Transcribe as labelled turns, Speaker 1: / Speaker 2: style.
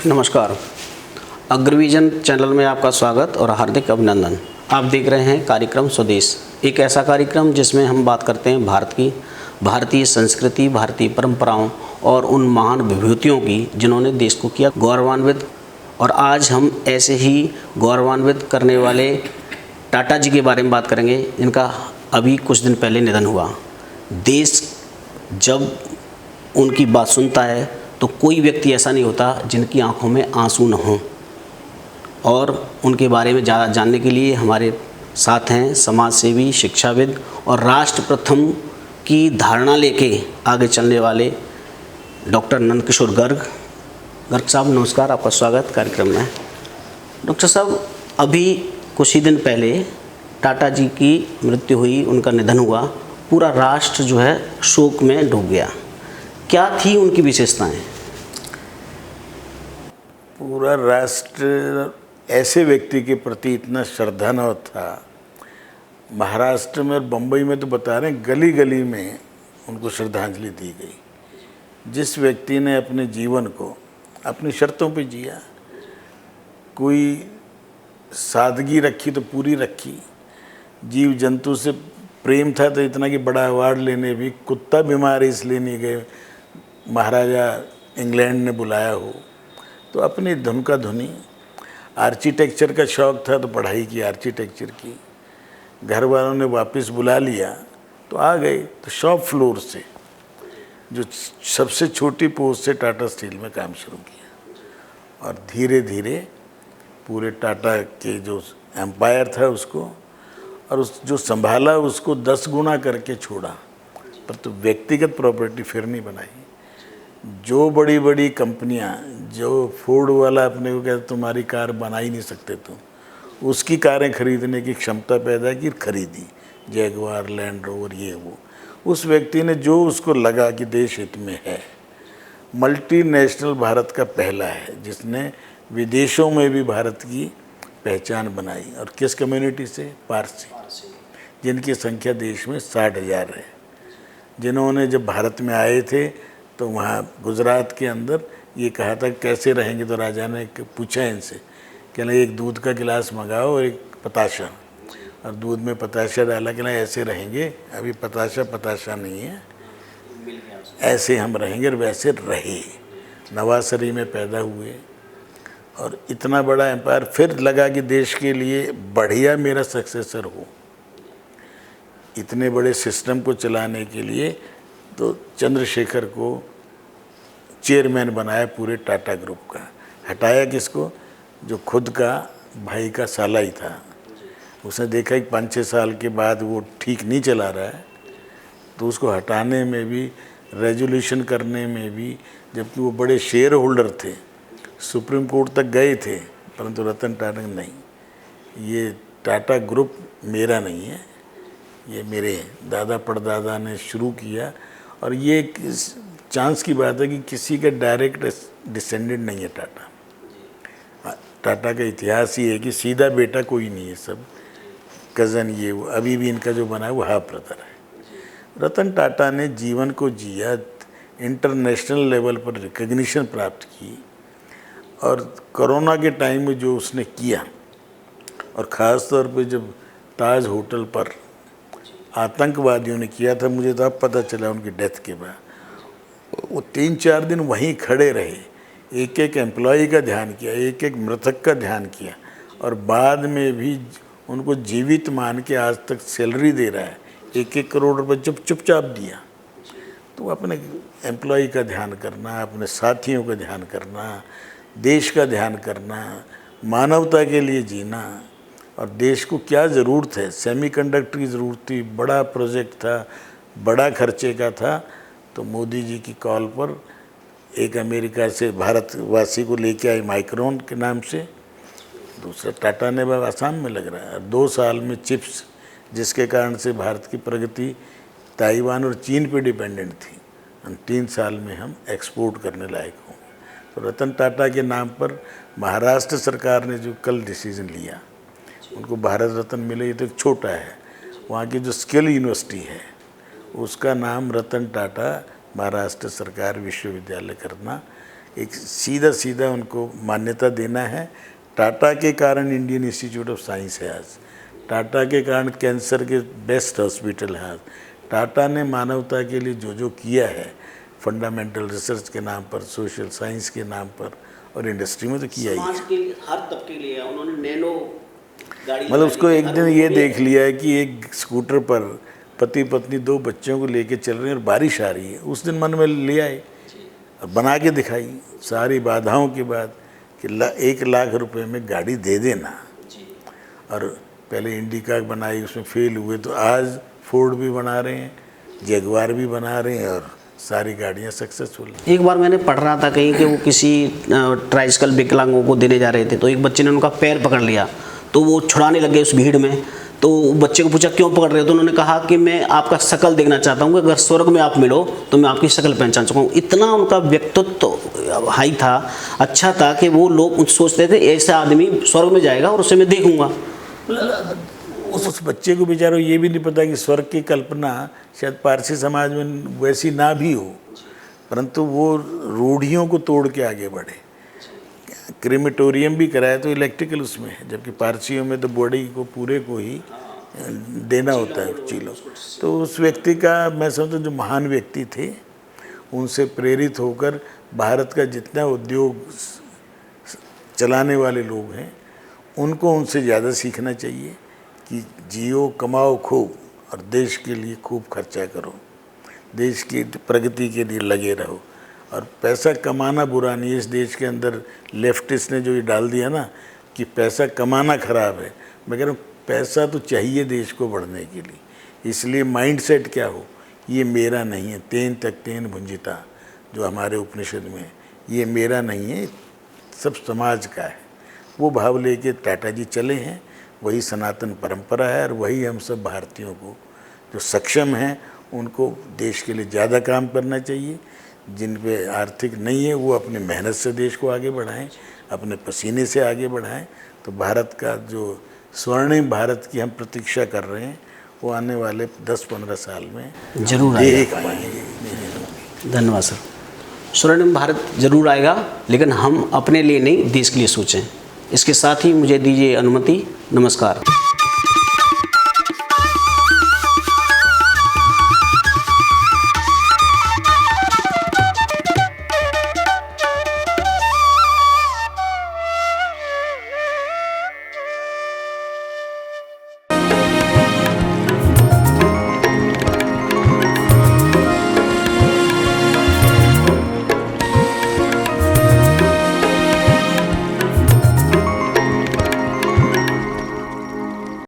Speaker 1: नमस्कार। अग्रविजन चैनल में आपका स्वागत और हार्दिक अभिनंदन। आप देख रहे हैं कार्यक्रम स्वदेश, एक ऐसा कार्यक्रम जिसमें हम बात करते हैं भारत की, भारतीय संस्कृति, भारतीय परंपराओं और उन महान विभूतियों की जिन्होंने देश को किया गौरवान्वित। और आज हम ऐसे ही गौरवान्वित करने वाले टाटा जी के बारे में बात करेंगे, जिनका अभी कुछ दिन पहले निधन हुआ। देश जब उनकी बात सुनता है तो कोई व्यक्ति ऐसा नहीं होता जिनकी आंखों में आंसू न हों। और उनके बारे में ज़्यादा जानने के लिए हमारे साथ हैं समाज सेवी, शिक्षाविद और राष्ट्र प्रथम की धारणा लेके आगे चलने वाले डॉक्टर नंदकिशोर गर्ग। गर्ग साहब नमस्कार, आपका स्वागत कार्यक्रम में। डॉक्टर साहब, अभी कुछ ही दिन पहले टाटा जी की मृत्यु हुई, उनका निधन हुआ। पूरा राष्ट्र जो है शोक में डूब गया। क्या थी उनकी विशेषताएं?
Speaker 2: पूरा राष्ट्र ऐसे व्यक्ति के प्रति इतना श्रद्धानव था। महाराष्ट्र में और बम्बई में तो बता रहे हैं, गली गली में उनको श्रद्धांजलि दी गई। जिस व्यक्ति ने अपने जीवन को अपनी शर्तों पे जिया, कोई सादगी रखी तो पूरी रखी, जीव जंतु से प्रेम था तो इतना कि बड़ा अवार्ड लेने भी, कुत्ता बीमार इसलिए नहीं गए, महाराजा इंग्लैंड ने बुलाया हो, तो अपनी धुन का धुनी। आर्किटेक्चर का शौक़ था तो पढ़ाई की आर्किटेक्चर की। घर वालों ने वापस बुला लिया तो आ गए। तो शॉप फ्लोर से, जो सबसे छोटी पोस्ट से टाटा स्टील में काम शुरू किया और धीरे धीरे पूरे टाटा के जो एम्पायर था उसको, और उस जो संभाला उसको 10 गुना करके छोड़ा, पर तो व्यक्तिगत प्रॉपर्टी फिर नहीं बनाई। जो बड़ी बड़ी कंपनियां, जो फोर्ड वाला अपने को कहते तुम्हारी कार बना ही नहीं सकते तुम, उसकी कारें खरीदने की क्षमता पैदा की, खरीदी जैगवार, लैंड रोवर, ये वो। उस व्यक्ति ने जो उसको लगा कि देश हित में है, मल्टीनेशनल भारत का पहला है जिसने विदेशों में भी भारत की पहचान बनाई। और किस कम्युनिटी से? पारसी, जिनकी संख्या देश में 60,000 है। जिन्होंने जब भारत में आए थे तो वहाँ गुजरात के अंदर ये कहा था कैसे रहेंगे, तो राजा ने पूछा इनसे, कहना एक दूध का गिलास मंगाओ और एक पताशा, और दूध में पताशा डाला, कहना ऐसे रहेंगे, अभी पताशा नहीं है, ऐसे हम रहेंगे। और वैसे रहे, नवासरी में पैदा हुए और इतना बड़ा एम्पायर। फिर लगा कि देश के लिए बढ़िया मेरा सक्सेसर हो, इतने बड़े सिस्टम को चलाने के लिए तो चंद्रशेखर को चेयरमैन बनाया पूरे टाटा ग्रुप का। हटाया किसको? जो खुद का भाई का साला ही था। उसने देखा कि 5-6 साल के बाद वो ठीक नहीं चला रहा है, तो उसको हटाने में भी, रेजोल्यूशन करने में भी, जबकि वो बड़े शेयर होल्डर थे, सुप्रीम कोर्ट तक गए थे, परंतु रतन टाटा नहीं, ये टाटा ग्रुप मेरा नहीं है, ये मेरे दादा परदादा ने शुरू किया। और ये एक चांस की बात है कि किसी का डायरेक्ट डिसेंडेंट नहीं है टाटा। टाटा का इतिहास ही है कि सीधा बेटा कोई नहीं है, सब कज़न, ये वो। अभी भी इनका जो बना है वो हाफ ब्रदर है। रतन टाटा ने जीवन को जिया, इंटरनेशनल लेवल पर रिकग्निशन प्राप्त की, और कोरोना के टाइम में जो उसने किया, और ख़ास तौर पे जब ताज होटल पर आतंकवादियों ने किया था, मुझे तो अब पता चला उनकी डेथ के बाद, वो 3-4 दिन वहीं खड़े रहे, एक एक एम्प्लॉई का ध्यान किया, एक एक मृतक का ध्यान किया, और बाद में भी उनको जीवित मान के आज तक सैलरी दे रहा है, 1-1 करोड़ रुपये चुपचाप दिया। तो अपने एम्प्लॉई का ध्यान करना, अपने साथियों का ध्यान करना, देश का ध्यान करना, मानवता के लिए जीना। और देश को क्या ज़रूरत है? सेमीकंडक्टर की ज़रूरत थी, बड़ा प्रोजेक्ट था, बड़ा खर्चे का था, तो मोदी जी की कॉल पर एक अमेरिका से भारतवासी को लेके आए माइक्रोन के नाम से, दूसरा टाटा ने आसाम में लग रहा है। 2 साल में चिप्स, जिसके कारण से भारत की प्रगति ताइवान और चीन पे डिपेंडेंट थी, 3 साल में हम एक्सपोर्ट करने लायक होंगे। तो रतन टाटा के नाम पर महाराष्ट्र सरकार ने जो कल डिसीजन लिया, उनको भारत रत्न मिले, ये तो एक छोटा है। वहाँ की जो स्किल यूनिवर्सिटी है उसका नाम रतन टाटा महाराष्ट्र सरकार विश्वविद्यालय करना, एक सीधा सीधा उनको मान्यता देना है। टाटा के कारण इंडियन इंस्टीट्यूट ऑफ साइंस है आज, टाटा के कारण कैंसर के बेस्ट हॉस्पिटल है आज। टाटा ने मानवता के लिए जो जो किया है फंडामेंटल रिसर्च के नाम पर, सोशल साइंस के नाम पर, और इंडस्ट्री में तो किया ही है।
Speaker 1: समाज के लिए, हर तबके के लिए उन्होंने नैनो गाड़ी
Speaker 2: मतलब उसको एक दिन ये देख लिया है कि एक स्कूटर पर पति पत्नी 2 बच्चों को लेके चल रहे हैं और बारिश आ रही है। उस दिन मन में ले आए और बना के दिखाई, सारी बाधाओं के बाद कि 1 लाख रुपए में गाड़ी दे देना। और पहले इंडिका बनाई, उसमें फेल हुए, तो आज फोर्ड भी बना रहे हैं, जगुआर भी बना रहे हैं और सारी गाड़ियां सक्सेसफुल हैं।
Speaker 1: एक बार मैंने पढ़ रहा था कहीं कि वो किसी ट्राइसिकल विकलांगों को देने जा रहे थे, तो एक बच्चे ने उनका पैर पकड़ लिया, तो वो छुड़ाने लगे उस भीड़ में। तो बच्चे को पूछा क्यों पकड़ रहे हो, तो उन्होंने कहा कि मैं आपका शक्ल देखना चाहता हूँ कि अगर स्वर्ग में आप मिलो तो मैं आपकी शक्ल पहचान सकूँ। इतना उनका व्यक्तित्व हाई था, अच्छा था कि वो लोग सोचते थे ऐसा आदमी स्वर्ग में जाएगा और उसे मैं देखूंगा।
Speaker 2: उस बच्चे को बेचारों ये भी नहीं पता कि स्वर्ग की कल्पना शायद पारसी समाज में वैसी ना भी हो, परंतु वो रूढ़ियों को तोड़ के आगे बढ़े। क्रीमेटोरियम भी कराया तो इलेक्ट्रिकल उसमें है, जबकि पारसियों में तो बॉडी को पूरे को ही देना होता है चीलों। तो उस व्यक्ति का मैं समझता हूँ जो महान व्यक्ति थे, उनसे प्रेरित होकर भारत का जितना उद्योग चलाने वाले लोग हैं उनको उनसे ज़्यादा सीखना चाहिए कि जियो, कमाओ खूब और देश के लिए खूब खर्चा करो, देश की प्रगति के लिए लगे रहो। और पैसा कमाना बुरा नहीं है। इस देश के अंदर लेफ्टिस्ट ने जो ये डाल दिया ना कि पैसा कमाना खराब है, मैं कह रहा हूँ पैसा तो चाहिए देश को बढ़ने के लिए। इसलिए माइंडसेट क्या हो, ये मेरा नहीं है, तेन तक तेन भुंजिता जो हमारे उपनिषद में है, ये मेरा नहीं है, सब समाज का है। वो भाव लेके टाटा जी चले हैं, वही सनातन परंपरा है। और वही हम सब भारतीयों को जो सक्षम हैं उनको देश के लिए ज़्यादा काम करना चाहिए। जिन पे आर्थिक नहीं है वो अपनी मेहनत से देश को आगे बढ़ाएं, अपने पसीने से आगे बढ़ाएं। तो भारत का जो स्वर्णिम भारत की हम प्रतीक्षा कर रहे हैं वो आने वाले 10-15 साल में
Speaker 1: जरूर
Speaker 2: देख पाएंगे।
Speaker 1: धन्यवाद सर। स्वर्णिम भारत जरूर आएगा, लेकिन हम अपने लिए नहीं, देश के लिए सोचें। इसके साथ ही मुझे दीजिए अनुमति। नमस्कार।